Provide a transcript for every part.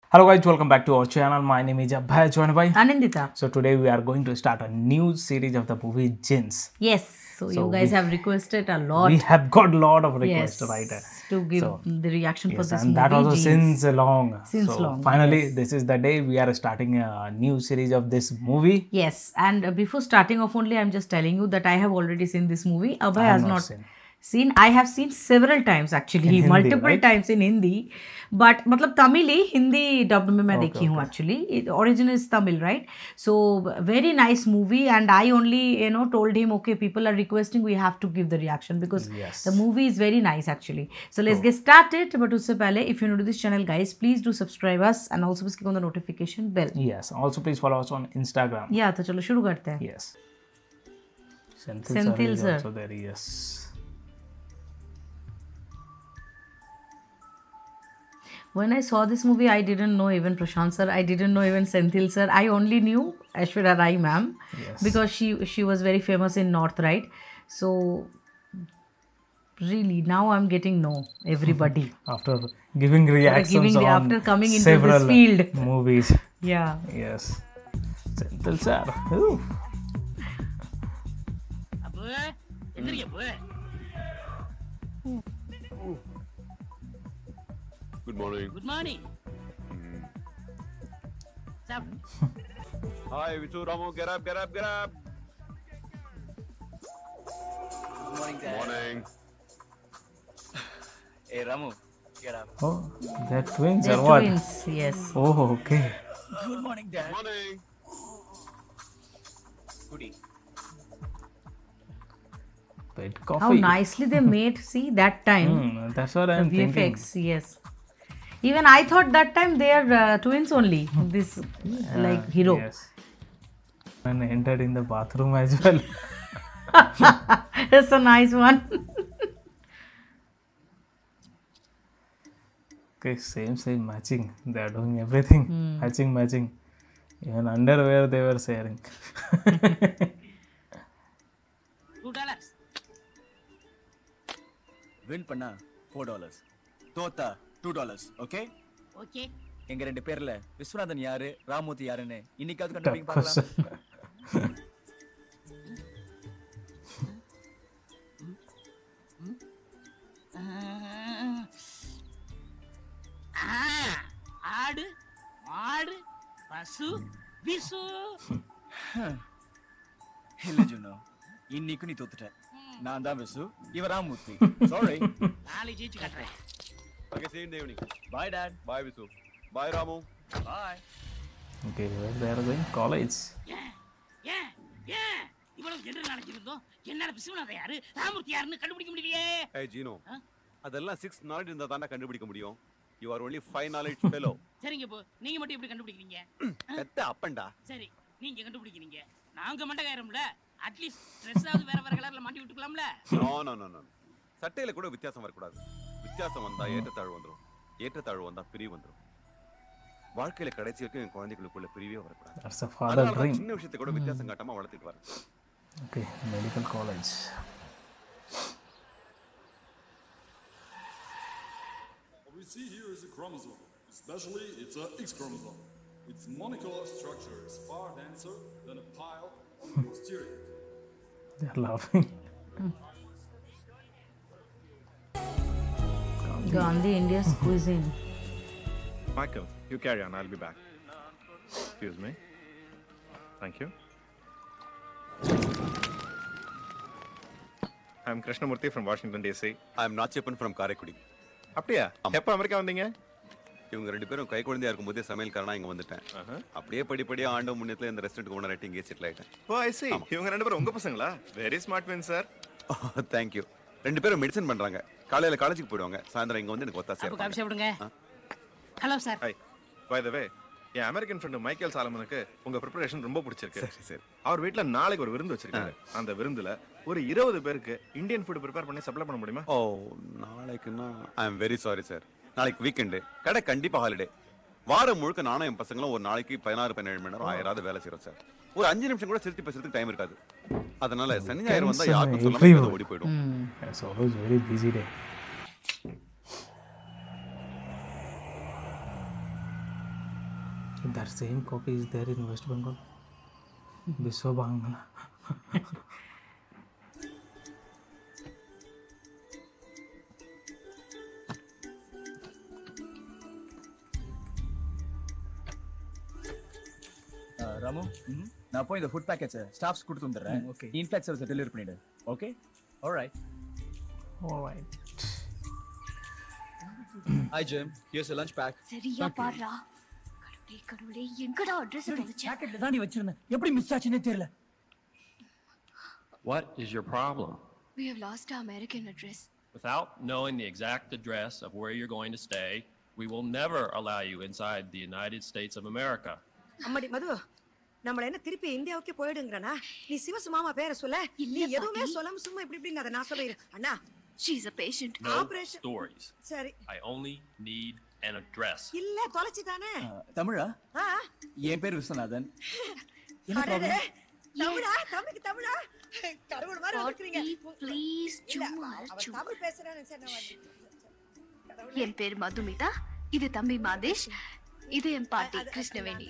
Hello guys, welcome back to our channel. My name is Abhay Chouhanbhai. Anindita. So today we are going to start a new series of the movie Jinns. Yes. So you guys have requested a lot. We have got a lot of requests, yes, right? to give the reaction for this and movie. that also Jeans. since long. Since so long. Finally, yes. this is the day we are starting a new series of this movie. Yes, and before starting off, only I'm just telling you that I have already seen this movie. Abhay has not seen. I have seen several times actually, multiple times in Hindi. But मतलब तमिल ही Hindi dubbed में मैं देखी हूँ actually. Origin is Tamil, right? So very nice movie, and I only told him, okay, people are requesting, we have to give the reaction because the movie is very nice actually. So let's get started. But उससे पहले, if you're new to this channel, guys, please do subscribe us and also click on the notification bell. Yes. Also please follow us on Instagram. Yeah, तो चलो शुरू करते हैं. Yes. Senthil sir is also there. Yes. When I saw this movie, I didn't know even Prashant sir. I didn't know even Senthil sir. I only knew Aishwarya Rai ma'am because she was very famous in North, right? So really, now I'm getting know everybody after giving reactions on after coming into several this field movies. Yeah. Yes. Senthil sir. Ooh. Good morning. Good morning. Hi, Vitu Ramu, get up, get up, get up. Good morning, Dad. Morning. Hey, Ramu, get up. Oh, they're twins They're or what? twins, yes. Oh, okay. Good morning, Dad. Morning. Goodie. Bit coffee. How nicely they made, see, that time. That's what I'm VFX, thinking. yes. Even I thought that time they are twins only. This like hero. Yes. And entered in the bathroom as well. That's a nice one. Okay, same matching. They are doing everything. Matching. Even underwear they were sharing. $2. Win பண்ணா $4. தோத்தா $2. Okay? Okay. எங்க ரெண்டு பேர்ல விஸ்வநாதன் யாரு ராமூர்த்தி யாருன்னு இன்னைக்காவது கண்டுபிடிங்க பார்க்கலாம். ஆடு மாடு பசு விசு இல்ல ஜுனோ, இன்னைக்கு நீ தோத்துட்ட. நான் தான் விசு, இவ ராமூர்த்தி. Sorry. நாளை ஜெயிச்சு காட்டுறேன். Okay, see you in the evening. Bye, Dad. Bye, Visu. Bye, Ramu. Bye. Okay, where they are going? College. ஏன் இவ்வளவு ஜெனரல் நாலேஜ் இருந்தோம், என்னால விஸ்வநாதன் யாரு ராமூர்த்தி யாருன்னு கண்டுபிடிக்க முடியலையே. Hey, Gino. அதெல்லாம் 6 knowledge இருந்தா தானே கண்டுபிடிக்க முடியும். You are only 5 knowledge fellow. சரிங்க போ, நீங்க மட்டும் எப்படி கண்டுபிடிக்கிறீங்க? பெத்த அப்பண்டா. சரி, நீங்க கண்டுபிடிக்கிறீங்க. நாங்க மண்டகாயிரம்ல, அட்லீஸ்ட் ட்ரெஸ்ஸாவது வேற கலர்ல மாட்டி விட்டுக்கலாம்ல. No. சட்டையில கூட வித்தியாசம் வரக்கூடாது. வித்தியாசம் வந்தா ஏற்றத்தாழ்வு வந்துரும். ஏற்றத்தாழ்வு வந்தா பிரிவு வந்துரும். வாழ்க்கையில கடைசி வரைக்கும் என் குழந்தைகளுக்குள்ள பிரிவே வரக்கூடாது. That's a father dream. சின்ன விஷயத்தை கூட வித்தியாசம் காட்டாம வளர்த்திட்டு வரேன். Okay, medical college. What we see here is a chromosome. Especially, it's a X chromosome. Its molecular structure is far denser than a pile on the posterior. They're laughing. Gandhi India's cuisine. Michael, you carry on. I'll be back. Excuse me. Thank you. I'm Krishnamurthy from Washington, D.C. I am Nachiappan from Karaikudi. அப்படியா? எப்போ America வந்தீங்க? இவங்க ரெண்டு பேரும் கை குழந்தையா இருக்கும்போதே சமையல்காரனா இங்க வந்துட்டேன். அப்படியே படிப்படியா ஆண்ட முன்னத்துல இந்த ரெஸ்டாரண்ட் ஓனர் ஆயிட்டு இங்கே செட்டில் ஆயிட்டேன். ஓ, I see. இவங்க ரெண்டு பேரும் உங்க பசங்களா? Very smart men, sir. Thank you. ரெண்டு பேரும் மெடிசன் பண்றாங்க. காலையில காலேஜுக்கு போயிடுவாங்க. சாயந்தரம் இங்க வந்து எனக்கு ஒத்தாசை அப்ப காபி இருப்பாங்க. சாப்பிடுங்க. Hello sir. Hi. By the way, என் அமெரிக்கன் ஃப்ரெண்ட் மைக்கேல் சாலமனுக்கு உங்க ப்ரிப்பரேஷன் ரொம்ப பிடிச்சிருக்கு. சரி. அவர் வீட்ல நாளைக்கு ஒரு விருந்து வச்சிருக்காங்க. அந்த விருந்துல ஒரு 20 பேருக்கு இந்தியன் ஃபுட் ப்ரிப்பேர் பண்ணி சப்ளை பண்ண முடியுமா? ஓ, நாளைக்குன்னா I am very sorry sir. நாளைக்கு வீக்கெண்டு, கடை கண்டிப்பா ஹாலிடே. வாரம் முழுக்க நானும் என் பசங்களும் ஒரு நாளைக்கு 16-17 மணி நேரம் ஆயிராவது வேலை செய்யறோம் சார். ஒரு 5 நிமிஷம் கூட சிரித்து பேசுறதுக்கு டைம் இருக்காது. அதனால சனி ஞாயிறு வந்தா யாருக்கும் சொல்லாம ஓடி போயிடும். It's always very busy day. That same copy is there in West Bengal. Biswa Bangla. Ramu நான் போய் இந்த ஃபுட் பேக்கெட்ஸ் ஸ்டாஃப்ஸ் கொடுத்து வந்துடுறேன். ஓகே. இன்ஃபிளாக் சர்வீஸ் டெலிவரி பண்ணிடு. Okay. Alright. Alright. Hi Jim. Here's your lunch pack. சரியா பாருடா. கடவுளே எங்கடா அட்ரஸ் தொலைச்ச? பாக்கெட்ல தான் நீ வச்சிருந்தேன். எப்படி மிஸ் ஆச்சுனே தெரியல. What is your problem? We have lost our American address. Without knowing the exact address of where you're going to stay, we will never allow you inside the United States of America. அம்மாடி மது நம்மள என்ன திருப்பி இந்தியாவுக்கே போயிடுங்கறனா? நீ சிவசு மாமா பேரை சொல்ல. நீ எதுவுமே சொல்லாம சும்மா இப்படி அத நான் சொல்றேன். அண்ணா, she is a patient. No Operation. stories. சரி. I only need an address. இல்ல தொலைச்சிட்டானே. தமிழா? என் பேர் விஸ்வநாதன். என்ன ப்ராப்ளம்? தமிழா? தமிழா? கடவுள் மாதிரி இருக்கீங்க. Please சும்மா தமிழ் பேசுறானே சொன்னவா. என் பேர் மதுமிதா. இது தம்பி மாதேஷ். இது என் பாட்டி கிருஷ்ணவேணி.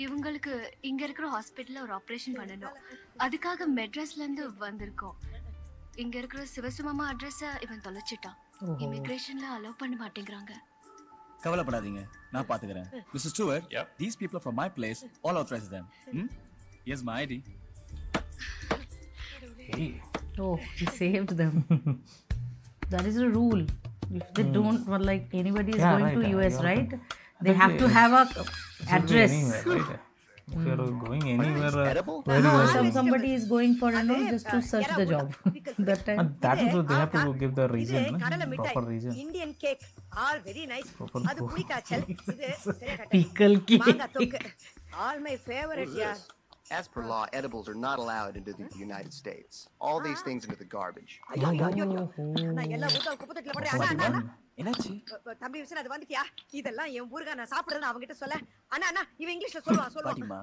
இவங்களுக்கு இங்க இருக்கிற ஹாஸ்பிடல்ல ஒரு ஆபரேஷன் பண்ணனும். அதுக்காக மெட்ராஸ்ல இருந்து வந்திருக்கோம். இங்க இருக்கிற சிவசுமாமா அட்ரஸ் இவன் தொலைச்சிட்டான். இமிகிரேஷன்ல அலோவ் பண்ண மாட்டேங்கறாங்க. கவலைப்படாதீங்க, நான் பாத்துக்கறேன். Mr. Stewart, these people are from my place. All authorize them. Here's my ID. Hey. Oh, he saved them. That is a rule. If they don't, well, like anybody is going to US, right? They have to have a address. Right? If you are going anywhere, somebody is going for just to search the job. That time. That is what they have to give the reason, proper reason. Indian cake, all very nice. Adu pudikachal. Pickle cake. Manga tokku. All my favorite, yeah. As per law, edibles are not allowed into the United States. All these things into the garbage. Ayyo. நான் எல்லா ஊர்ல குப்பத்தட்டில போடுறேன். அண்ணா. என்னாச்சு? தம்பி vision அது வந்துட்டியா? இதெல்லாம் என் ஊர்ல நான் சாப்பிடுறேன்னு அவங்க கிட்ட சொல்ல. அண்ணா இவன் இங்கிலீஷ்ல சொல்லுவான். பாட்டிமா,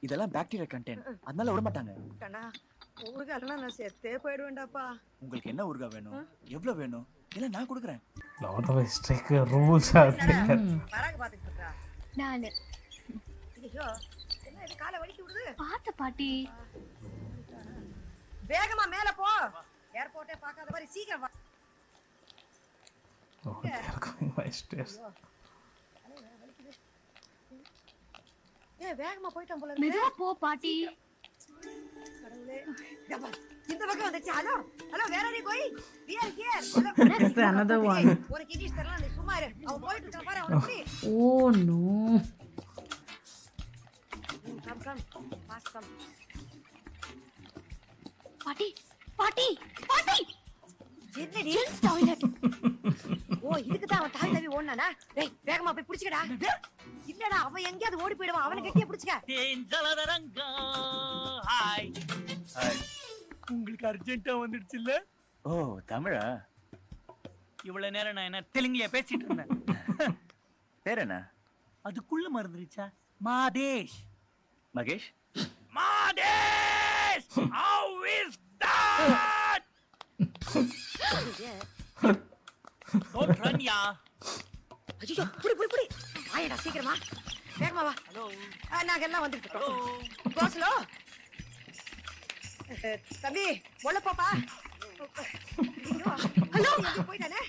இதெல்லாம் பாக்டீரியா கண்டென்ட். அதனால விட மாட்டாங்க. அண்ணா, ஊர்காலனா நான் செத்தே போய்டுவேன்டாப்பா. உங்களுக்கு என்ன ஊர்கா வேணும்? எவ்வளவு வேணும்? இல்ல நான் கொடுக்கறேன். Lot of strict rules are there. வராக பாத்துட்டு இருக்கா. நானு. ஐயோ, என்ன இது காலை வலிக்கு விடுது? பாத்து பாட்டி. வேகமா மேல போ. ஏர்போர்ட்டே பார்க்காத மாதிரி சீக்கிரம் வா. Oh, they are going by stairs. வேகமா போய்ட்டோம் போல. மெதுவா போ பாட்டி. கடவுளே. டப்பா. இந்த பக்கம் வந்துச்சு. ஹலோ வேற நீ போய். We are here. It's another one. உனக்கு இங்கிலீஷ் தெரியல, நீ சும்மா இரு. அவ போயிட்டு இருக்கா பாரு, அவன புடி. Oh no. Come. Fast come. பாட்டி. என்னடி? டாய்லெட். ஓ, இதுக்கு தான் அவன் தாய் தவி ஓடுனானா? டேய், வேகமா போய் புடிச்சுக்கடா. இல்லடா, அவன் எங்கயாவது ஓடி போய்டுவான். அவனை கட்டியா புடிச்சுக்க. ஹாய். உங்களுக்கு அர்ஜென்ட்டா வந்துடுச்சு இல்ல? ஓ, தமிழா? இவ்வளவு நேரம் நான் என்ன தெலுங்குல பேசிட்டு இருந்தேன். பேர் என்ன? அதுக்குள்ள மறந்துருச்சா? Madhesh. Mahesh? Madhesh! How is that? Don't run, ya. ஐயோ, புடி. வாயடா சீக்கிரமா. வேகமா வா. ஹலோ. நாங்க எல்லாம் வந்துட்டு இருக்கோம். கோஸ்லோ. தம்பி, உள்ள போப்பா. ஹலோ, எங்க போய்டானே?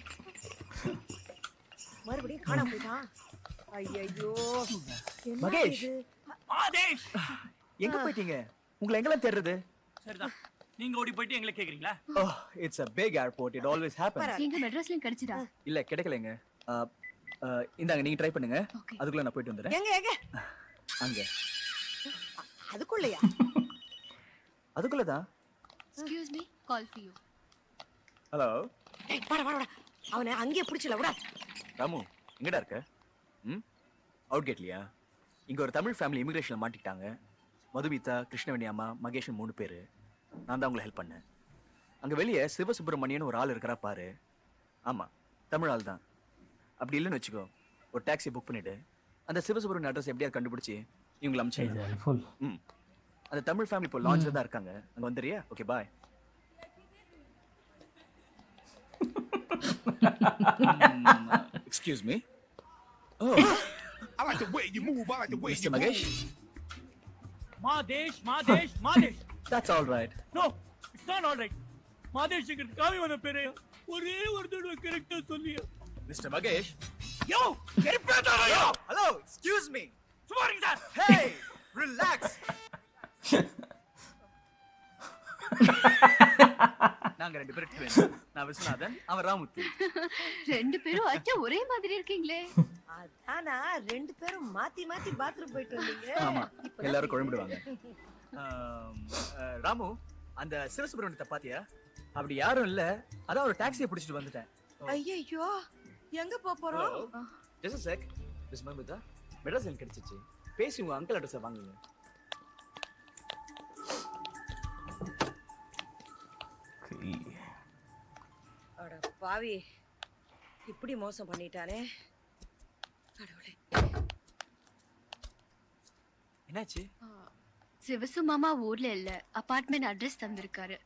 மறுபடியும் காணாம போய்ட்டான். ஐயோ. மகேஷ். மாதேஷ்! எங்க போயிட்டீங்க? உங்களை எங்கலாம் தேடுறது? சரிதான். நீங்க ஓடி போயிட்டு எங்களை கேக்குறீங்களா? Oh, it's a big airport. It always happens. எங்க மெட்ராஸ்லயும் கிடைச்சதா? இல்ல, கிடைக்கலங்க. இந்தாங்க, நீங்க ட்ரை பண்ணுங்க. அதுக்குள்ள நான் போயிட்டு வந்துறேன். எங்க? அங்க. அதுக்குள்ளயா? அதுக்குள்ளதான். Excuse me, call for you. Hello. ஏய், வாடா. அவனை அங்கேயே புடிச்சல விட. ராமு, எங்கடா இருக்க? அவுட் கேட்லியா? இங்க ஒரு தமிழ் ஃபேமிலி இமிகிரேஷன்ல மாட்டிட்டாங்க. மதுமிதா, கிருஷ்ணவேணி அம்மா, மகேஷன் 3 பேரு. நான் தான் உங்களை ஹெல்ப் பண்ணேன். அங்க வெளியே சிவசுப்ரமணியன் ஒரு ஆள் இருக்கிறா பாரு. ஆமா, தமிழ் ஆள் தான். அப்படி இல்லைன்னு வச்சுக்கோ, ஒரு டாக்ஸி புக் பண்ணிட்டு அந்த சிவசுப்ரமணியன் அட்ரஸ் எப்படியாவது கண்டுபிடிச்சி இவங்களை அனுப்பிச்சு. அந்த தமிழ் ஃபேமிலி இப்போ லான்ச்ல தான் இருக்காங்க. அங்க வந்துறியா? Okay, bye. Excuse me. Oh, I like the way you move. I like the way Mr. you Magesh? move. Madesh That's all right. No it's not all right மாதேஷ்ங்கிறது காவி வந்த பேரு ஒரே ஒரு தடவை கரெக்டா சொல்லியா Mr. Magesh? யோ கெரிப்பேட்டாரா Hello, excuse me. சுமாரி சார் Hey, relax. நாங்க ரெண்டு பேரும் twins. நான் விஸ்வநாதன், அவன் ராமுத்து. ரெண்டு பேரும் அச்சா ஒரே மாதிரி இருக்கீங்களே. அதானா ரெண்டு பேரும் மாத்தி மாத்தி பாத்ரூம் போயிட்டு வந்தீங்க. ஆமா, எல்லாரும் குழம்பிடுவாங்க. ராமு, அந்த சிவசுப்ரமணியத்தை பாத்தியா? அப்படி யாரும் இல்ல, அதான் ஒரு டாக்ஸியை பிடிச்சிட்டு வந்துட்டேன். ஐயோ எங்க போறோம்? Just a sec. Miss Mamita, Madras எனக்கு கிடைச்சிச்சு. பேசி உங்க அங்கிள் அட்ரஸ் வாங்குங்க. அட பாவி, இப்படி மோசம் பண்ணிட்டானே கடவுளே. என்னாச்சு? சிவசு மாமா ஊர்ல இல்ல, அபார்ட்மெண்ட் அட்ரஸ் தந்திருக்காரு.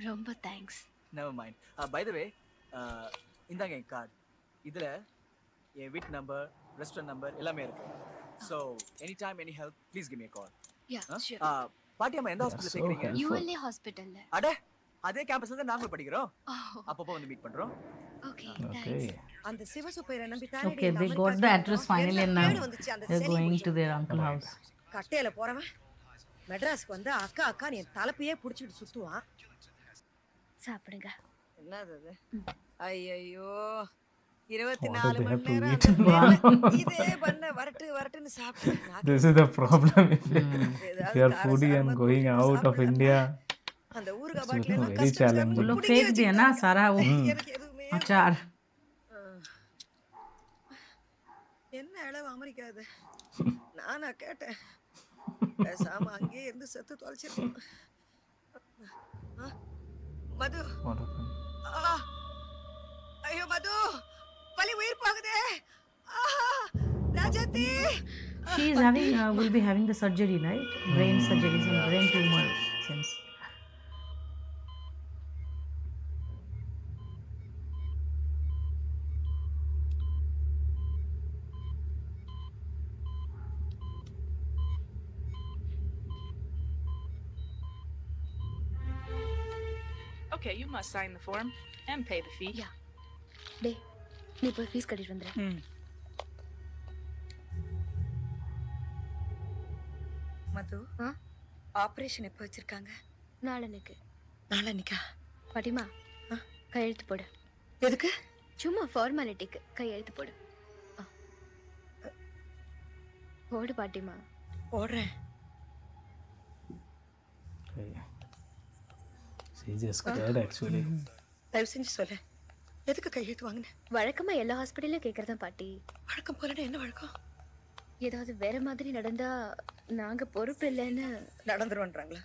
ரொம்ப thanks. Never mind. By the way, இந்தாங்க என் கார்டு. இதுல என் வீட்டு நம்பர், ரெஸ்டாரண்ட் நம்பர் எல்லாமே இருக்கு. So anytime any help, please give me a call. Yeah, sure. பாட்டியம்மா எந்த ஹாஸ்பிடல் சேர்க்கறீங்க? ULA ஹாஸ்பிடல்ல. அட, அதே கேம்பஸ்ல தான் நாங்களும் படிக்கிறோம். அப்பப்போ வந்து மீட் பண்றோம். Okay, thanks. அந்த சிவசுப்பையரை நம்பி தானே. Okay, they got the address finally and now they're going to their uncle house. கட்டையில போறவன் மெட்ராஸ்க்கு வந்து அக்கா அக்கா நீ தலைப்பையே புடிச்சிட்டு சுத்துவான். சாப்பிடுங்க. என்னது அது? ஐயோ 24 மணி நேரம் இதே பண்ண வரட்டுன்னு சாப்பிட்டு. This is the problem. If you are foodie and going out of India, அந்த ஊர்கா பாட்டில எல்லாம் very challenging. लोग फेंक दिया ना सारा वो अचार. என்ன அளவு அமெரிக்கா இது? நானா கேட்டேன். பேசாம அங்கேயே இருந்து செத்து தொலைச்சிருக்கோம். மது, ஐயோ மது, பலி உயிர் போகுதே. Rajathi, She is having will be having the surgery, right? Brain surgery, some brain tumor since. Okay, you must sign the form and pay the fee. Yeah. டே, நீ போய் ஃபீஸ் கட்டிட்டு வந்துரு. மது, ஆபரேஷன் எப்போ வச்சிருக்காங்க? நாளன்னைக்கா? பாட்டிமா, கையெழுத்து போடு. எதுக்கு? சும்மா ஃபார்மாலிட்டிக்கு கையெழுத்து போடு. போடு பாட்டிமா. போடுறேன். She just scared actually. தயவு செஞ்சு சொல்லு, எதுக்கு கையெழுத்து வாங்கின? வழக்கமா எல்லா ஹாஸ்பிட்டல்லையும் கேட்கறதா பாட்டி. வழக்கம் போலன்னா என்ன வழக்கம்? ஏதாவது வேற மாதிரி நடந்தா நாங்க பொறுப்பு இல்லைன்னு நடந்துருவன்றாங்களா?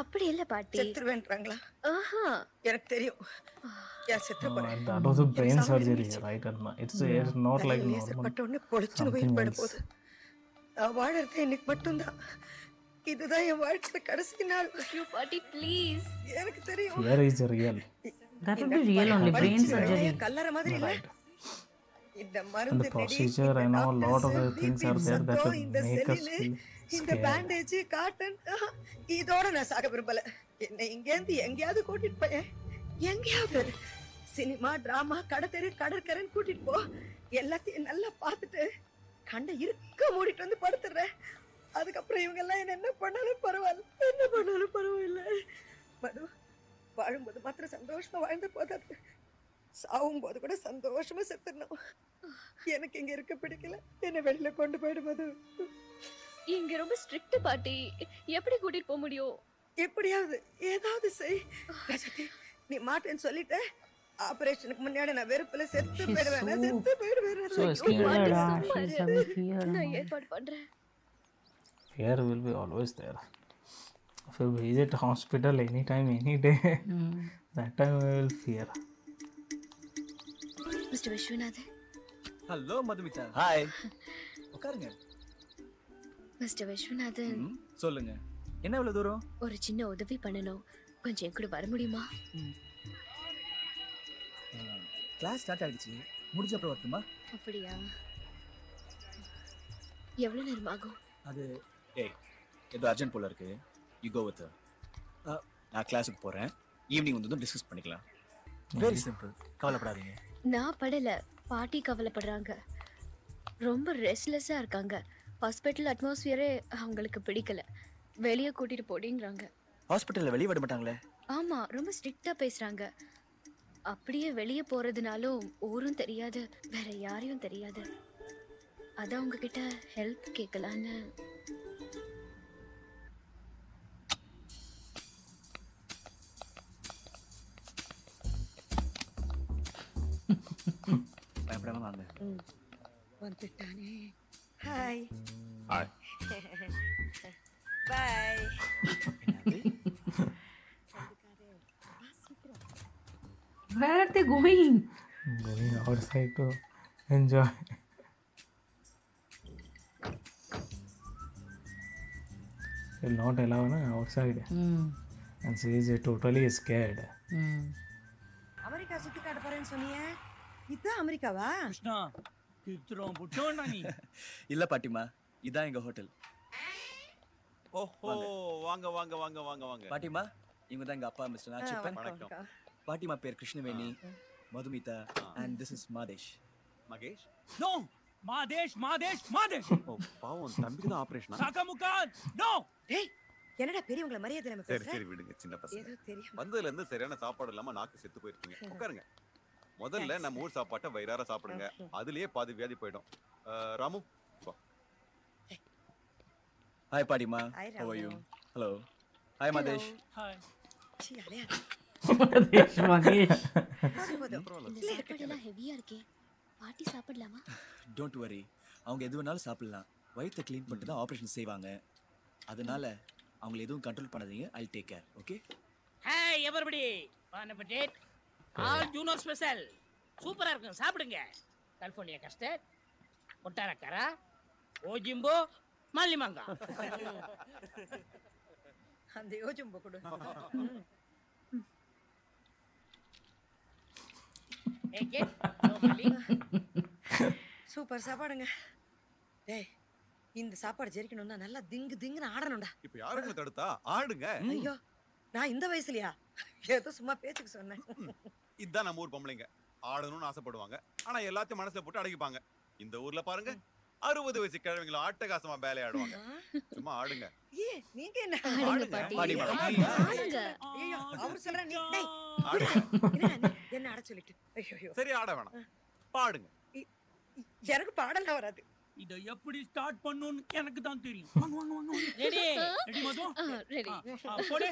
அப்படி இல்ல பாட்டி. செத்துருவேன்றாங்களா? ஆஹா, எனக்கு தெரியும். யார் செத்து போறேன்? That was a brain surgery, right? It's not like normal. பட்டோன்னு பொழிச்சுன்னு உயிர் போயிட போகுது. நான் வாழறது இன்னைக்கு மட்டும்தான். இதுதான் என் வாழ்க்கையில கடைசி நாள். ஐயோ பாட்டி ப்ளீஸ். எனக்கு தெரியும். Fear is real. That would be real only, brain surgery. கல்லற மாதிரி இல்ல. இந்த And மருந்து the procedure, I know a lot of the things are there that will make us feel இந்த scared. பேண்டேஜ் காட்டன் இதோட நான் சாக விரும்பல. என்ன இங்கேருந்து எங்கேயாவது கூட்டிட்டு போய் எங்கேயாவது சினிமா, டிராமா, கடத்தெரு, கடற்கரைன்னு கூட்டிட்டு போ. எல்லாத்தையும் நல்லா பார்த்துட்டு கண்ட இருக்க மூடிட்டு வந்து படுத்துறேன். அதுக்கப்புறம் இவங்க எல்லாம் என்ன பண்ணாலும் பரவாயில்ல. மது, வாழும்போது மாத்திரம் சந்தோஷமா வாழ்ந்த போதாது, சாவும் போது கூட சந்தோஷமா செத்துடணும். எனக்கு இங்க இருக்க பிடிக்கல, என்ன வெளியில கொண்டு போயிடும்போது. இங்க ரொம்ப ஸ்ட்ரிக்ட் பாட்டி, எப்படி கூட்டிட்டு போக முடியும்? எப்படியாவது ஏதாவது செய். ராஜாத்தி, நீ மாட்டேன்னு சொல்லிட்ட. ஆபரேஷனுக்கு முன்னாடி நான் வெறுப்புல செத்து போயிடுவேன். நான் ஏற்பாடு பண்றேன். Fear will be always there. If you visit hospital anytime, any day, that time we will fear. Mister Viswanathan. Hello Madhumitha. Hi. உட்காருங்க. மிஸ்டர் விஸ்வநாதன். சொல்லுங்க. என்ன இவ்வளவு தூரம்? ஒரு சின்ன உதவி பண்ணணும். கொஞ்சம் என் கூட வர முடியுமா? கிளாஸ் ஸ்டார்ட் ஆயிடுச்சு. முடிஞ்ச அப்புறம் வரட்டுமா? அப்படியா? எவ்வளவு நேரம் ஆகும்? அது ஏதோ அர்ஜென்ட் போல இருக்கு. யூ கோ வித் நான் கிளாஸுக்கு போறேன். ஈவினிங் வந்து டிஸ்கஸ் பண்ணிக்கலாம். Very simple. கவலைப்படாதீங்க. நான் படல, பாட்டி கவலைப்படுறாங்க. ரொம்ப ரெஸ்ட்லெஸ்ஸா இருக்காங்க. ஹாஸ்பிட்டல் அட்மாஸ்பியரே அவங்களுக்கு பிடிக்கல. வெளியே கூட்டிட்டு போடிங்கறாங்க. ஹாஸ்பிட்டல்ல வெளிய விட மாட்டாங்களே? ஆமா, ரொம்ப ஸ்ட்ரிக்ட்டா பேசுறாங்க. அப்படியே வெளியே போறதுனாலும் ஊரும் தெரியாது, வேற யாரையும் தெரியாது. அதான் உங்ககிட்ட ஹெல்ப் கேட்கலான்னு. பயப்படாம வாங்க. வந்துட்டானே. Hi. Hi. Bye. Where are they going? Going outside to enjoy. Will not allow outside. And she is totally scared. America சுத்தி காட்ட போறேன்னு சொன்னியே, இதான் அமெரிக்காவா? கிருஷ்ணா கித்ரோம் புட்டோண்டா நீ. இல்ல பாட்டிமா, இதான் எங்க ஹோட்டல். ஓஹோ, வாங்க வாங்க வாங்க வாங்க வாங்க. பாட்டிமா, இவங்க தான் எங்க அப்பா மிஸ்டர் நாச்சிப்பன். வணக்கம். பாட்டிமா பேர் Krishnaveni, Madhumitha, and this is Madesh. Mahesh? No, Madesh Madesh Madesh. Oh பாவம், தம்பிக்கு தான் ஆபரேஷனா? சாகமுகான். நோ. டேய், என்னடா பெரியவங்கள மரியாதை இல்லாம சரி பேசுற? சரி விடுங்க, சின்ன பசங்க. ஏதோ தெரியும். வந்ததுல இருந்து சரியான சாப்பாடு இல்லாம நாக்கு செத்து போயிருக்கீங்க. உட்காருங்க. முதல்ல நம்ம ஊர் சாப்பாட்டை வயிறார சாப்பிடுங்க. அதுலயே பாதி வியாதி போயிடும். ராமு வா. ஹாய் பாட்டிமா. Hi, how are you? Ramu. hello. Hi Madesh. Hi. சீ, அலையா. Madesh, Madesh. இந்த சாப்பாடு எல்லாம் ஹெவியா இருக்கே. பாட்டி சாப்பிடலாமா? டோன்ட் வரி, அவங்க எது வேணாலும் சாப்பிடலாம். வயித்தை க்ளீன் பண்ணிட்டு தான் ஆபரேஷன் செய்வாங்க. அதனால அவங்களை எதுவும் கண்ட்ரோல் பண்ணாதீங்க. I take care. Okay? Hi everybody. Bon appetit. ஆல் ஜூனோ ஸ்பெஷல். சூப்பரா இருக்கும், சாப்பிடுங்க. கலிஃபோர்னியா கஸ்டர்ட், ஒட்டாரக்கரா, ஓஜிம்போ, மல்லிமாங்கா. அந்த யோஜும்போ கொடு. ஏகே நோமலி. சூப்பர் சாப்பாடுங்க. டேய், இந்த சாப்பாடு ஜெரிக்கணும்னா நல்லா திங்கு திங்குன்னு ஆடணும்டா. இப்ப யாருங்க தடுத்தா? ஆடுங்க. ஐயோ, நான் இந்த வயசுலயா? ஏதோ சும்மா பேச்சுக்கு சொன்னேன். இதான் நம்ம ஊர் பொம்பளைங்க. ஆடணும்னு ஆசைப்படுவாங்க, ஆனா எல்லாத்தையும் மனசுல போட்டு அடக்கிப்பாங்க. இந்த ஊர்ல பாருங்க, 60 வயசு கிழவிங்களும் ஆட்டகாசமா வேலை ஆடுவாங்க. சும்மா ஆடுங்க. ஏ, நீங்க என்ன? ஆடுங்க பாட்டி. பாட்டிமா. ஆடுங்க. ஐயோ, அவர் சொல்ற நீ. டேய், ஆடுங்க. என்ன ஆட சொல்லிட்டு? ஐயோ, சரி, ஆட வேணாம், பாடுங்க. எனக்கு பாடலாம் வராது. இத எப்படி ஸ்டார்ட் பண்ணனும்னு எனக்கு தான் தெரியும். வாங்க வாங்க வாங்க. Ready ready Madhu. ரெடி. போடு.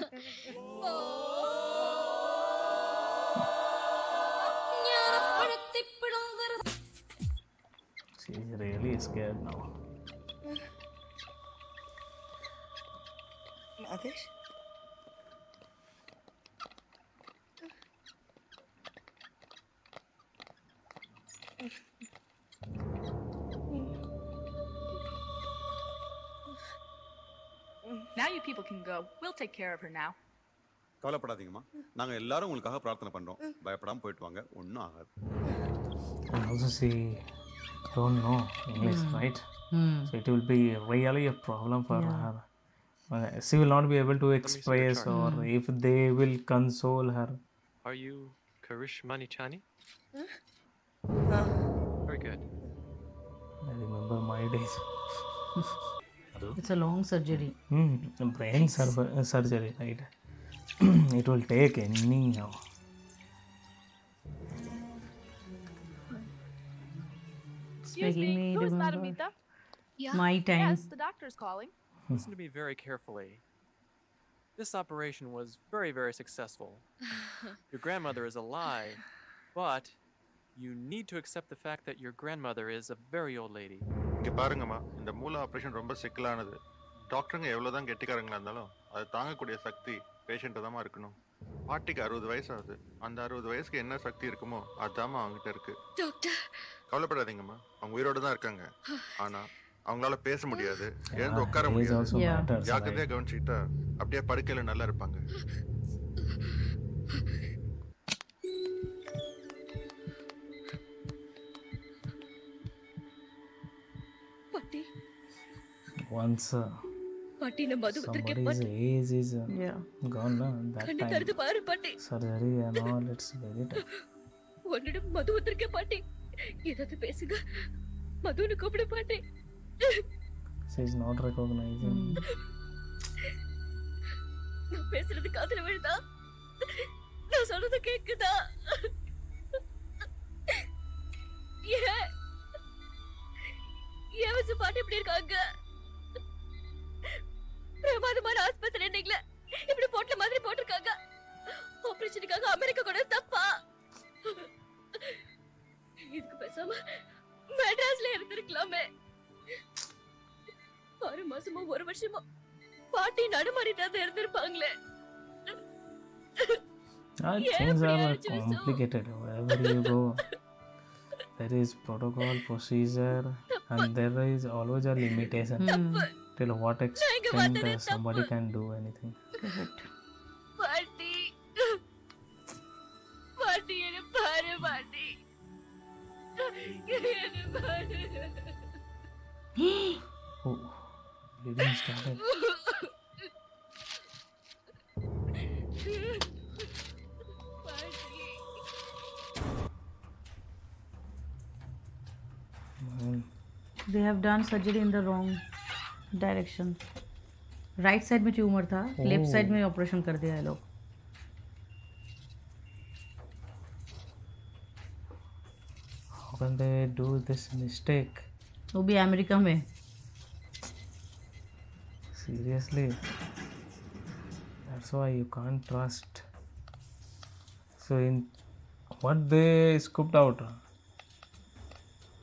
She is really scared now. Madhesh, Now you people can go. We'll take care of her now. கவலைப்படாதீங்கம்மா, நாங்க எல்லாரும் உங்களுக்காக பிரார்த்தனை பண்றோம். பயப்படாம போயிட்டு வாங்க, ஒண்ணும் ஆகாது. And also she don't know English, right? So it will be really a problem for her. She will not be able to express, or if they will console her. Are you Karish Manichani? Very good. I remember my days. It's a long surgery. Brain surgery, right? It will take anyhow. Excuse making me, me who is remember Madamita? Yeah. my time. Yes, the doctor's calling. Listen to me very carefully. This operation was very, very successful. Your grandmother is alive, but you need to accept the fact that your grandmother is a very old lady. இங்கே பாருங்கம்மா, இந்த மூளை operation ரொம்ப சிக்கலானது. டாக்டருங்க எவ்வளோதான் கெட்டிக்காரங்களா இருந்தாலும் அதை தாங்கக்கூடிய சக்தி பேஷண்ட்டு தான் இருக்கணும். பாட்டிக்கு 60 வயசு ஆகுது. அந்த 60 வயசுக்கு என்ன சக்தி இருக்குமோ அதுதாம்மா அவங்ககிட்ட இருக்கு. டாக்டர், கவலைப்படாதீங்கம்மா, அவங்க உயிரோடு தான் இருக்காங்க. ஆனால் அவங்களால பேச முடியாது, எழுந்து உட்கார Age முடியாது. also matters, ஜாக்கிரதையாக right? கவனிச்சுக்கிட்டா அப்படியே படுக்கையில் நல்லா இருப்பாங்க. பாட்டி once பாட்டி நான் மது வந்திருக்கேன் somebody's age is gone, no? That கண்ணு time திறந்து பாரு பாட்டி. surgery and all, it's very tough. உன்னிடம் மது வந்திருக்கேன் பாட்டி. ஏதாவது பேசுங்க. மதுன்னு கூப்பிடு பாட்டி. She is not recognizing. நான் பேசுறது காதுல விழுதா? நான் சொல்றது கேக்குதா? ஏன் வச்சு பாட்டி இப்படி இருக்காங்க? பிரமாதமான ஆஸ்பத்திரி நீங்களே இப்படி போட்ட மாதிரி போட்டிருக்காங்க. ஆபரேஷனுக்காக அமெரிக்கா கூட தப்பா? இதுக்கு பேசாம மெட்ராஸ்ல இருந்திருக்கலாமே. 6 மாசமா 1 வருஷமா பாட்டி நடுமாறிட்டாதான் இருந்திருப்பாங்களே. Things are complicated wherever you go. There is protocol, procedure, and there is always a limitation till what extent somebody can do anything. பாட்டி பாட்டி என்ன பாரு பாட்டி. என்ன பாரு. Oh, bleeding started. They have done surgery in the wrong direction. Right side में tumour था, left side में ऑपरेशन कर दिया है लोग. How can they do this mistake? वो भी अमेरिका में. Seriously, that's why you can't trust. So in what they scooped out,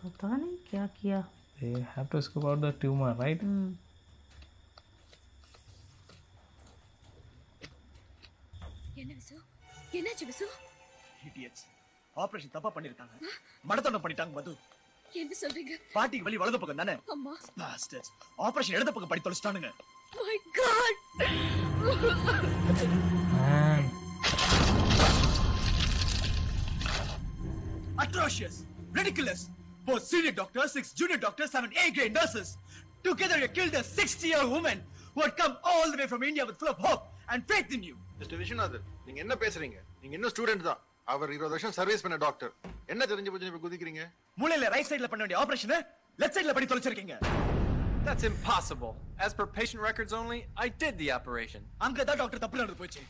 पता नहीं क्या किया. they have to scoop out the tumor, right? என்ன விசு? என்னாச்சு விசு? Idiots. ஆபரேஷன் தப்பா பண்ணிருக்காங்க. மடத்தனம் பண்ணிட்டாங்க மது. என்ன சொல்றீங்க? பாட்டிக்கு வலி வலது பக்கம் தானே? அம்மா. Bastards. ஆபரேஷன் இடது பக்கம் படி தொலைச்சிட்டானுங்க. My God. Man. Atrocious. Ridiculous. 4 senior doctors, 6 junior doctors, 7 A-grade nurses. Together you killed a 60-year woman who had come all the way from India with full of hope and faith in you. Mister Viswanathan, நீங்க என்ன பேசுறீங்க? நீங்க இன்னும் student தான். அவர் 20 வருஷம் service பண்ண doctor. என்ன தெரிஞ்சு போச்சு இப்ப குதிக்கிறீங்க? மூளையில ரைட் சைடுல பண்ண வேண்டிய ஆபரேஷனை லெஃப்ட் சைடுல பண்ணி தொலைச்சிருக்கீங்க. That's impossible. As per patient records only, I did the operation. அங்க தான் டாக்டர் தப்பு நடந்து போச்சு.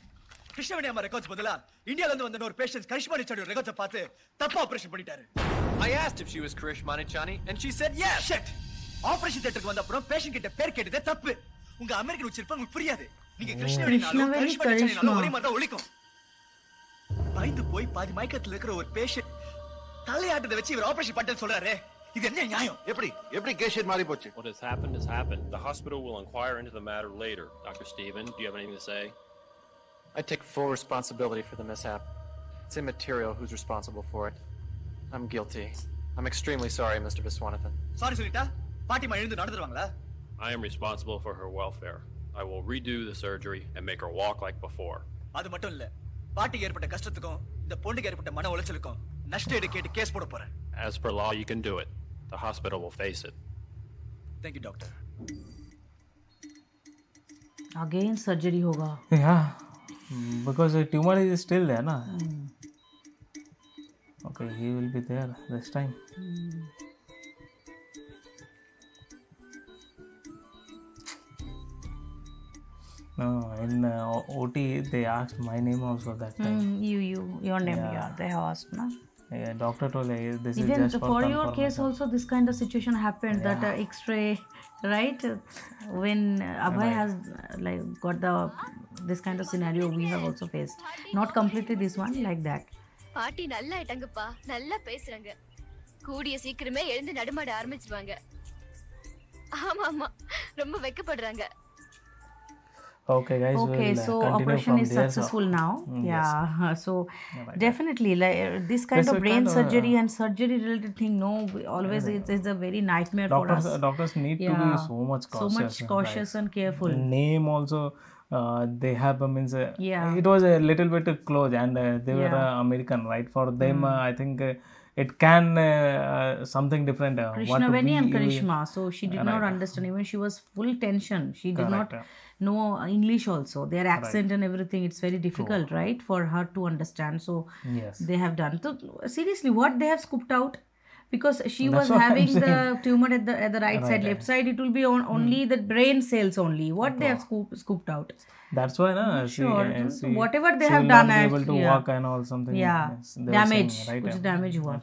கிருஷ்ணவேணி அம்மா ரெக்கார்ட்ஸ் பதிலா இந்தியால இருந்து வந்த ஒரு பேஷண்ட் கரிஷ்மா நிச்சாடி ரெக்கார்ட்ஸ் பார்த்து தப்பா ஆபரேஷன் பண்ணிட்டாரு. I asked if she was Karishma Nichani and she said yes. Shit. Operation தியேட்டருக்கு வந்த அப்புறம் பேஷண்ட் கிட்ட பேர் கேட்டதே தப்பு. உங்க அமெரிக்கன் உச்சரிப்பு உங்களுக்கு புரியாது. நீங்க கிருஷ்ணவேணினாலும் கரிஷ்மா நிச்சாடினாலும் ஒரே மாதிரி தான் ஒலிக்கும். பயந்து போய் பாதி மயக்கத்துல இருக்கிற ஒரு பேஷண்ட் தலையாட்டத்தை வச்சு இவர் ஆபரேஷன் பண்ணிட்டு சொல்றாரு. இது என்ன நியாயம்? எப்படி கேஷ் மாறி போச்சு? What has happened has happened. The hospital will inquire into the matter later. Dr. Stephen, do you have anything to say? I take full responsibility for the mishap. It's immaterial who's responsible for it. I'm guilty. I'm extremely sorry, Mr. Viswanathan. Sorry சொல்லிட்டா பாட்டிமா எழுந்து நடந்துருவாங்களா? I am responsible for her welfare. I will redo the surgery and make her walk like before. அது மட்டும் இல்ல, பாட்டிக்கு ஏற்பட்ட கஷ்டத்துக்கும் இந்த பொண்ணுக்கு ஏற்பட்ட மன உளைச்சலுக்கும் நஷ்டஈடு கேட்டு கேஸ் போட போறேன். As per law, you can do it. The hospital will face it. Thank you, doctor. Again surgery होगा. Yeah, because the tumor is still there, na. Okay, he will be there this time. No, in OT they asked my name also that time. Your name, yeah, they have asked, na. Yeah, doctor told this Even is just for your case also this kind of situation happened, that X-ray, right? When Abhay has like got this kind of scenario we have also faced. Not completely this one, like that. பாட்டி நல்லா ஆயிட்டாங்கப்பா, நல்லா பேசுறாங்க. கூடிய சீக்கிரமே எழுந்து நடமாட ஆரம்பிச்சுவாங்க. ஆமா ஆமா, ரொம்ப வெக்கப்படுறாங்க. Okay guys, okay, we'll so continue operation from is there, successful now. Yes. So definitely like this kind of brain surgery and surgery related thing, no, always it's a very nightmare for us. Doctors need to be so much cautious, and careful. Name also they have it was a little bit close, and they were American, right? For them I think it can something different. Krishnaveni and Karishma. So she did not understand. Even she was full tension. She did not know English also. Their accent and everything. It's very difficult, right, for her to understand. So they have done. So seriously, what they have scooped out? Because she was having the tumor at the right side, left side, it will be only the brain cells only. What they have scooped out? That's why, na. So whatever they have done, she will not be able to walk and all something. Damage. Saying, right? Damage हुआ.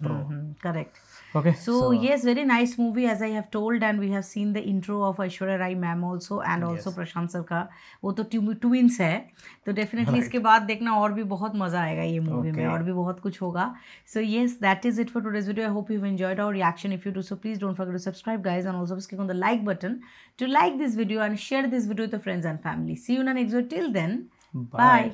Correct. Okay. So yes, very nice movie as I have told, and we have seen the intro of Aishwarya Rai ma'am also, and also Prashant sir का. वो तो twins है, तो definitely इसके बाद देखना और भी बहुत मजा आएगा ये movie में, और भी बहुत कुछ होगा. So yes, that is it for today's video. I hope you've enjoyed our reaction. If you do so, please don't forget to subscribe, guys, and also click on the like button to like this video and share this video with your friends and family. See you in the next video. Till then, bye.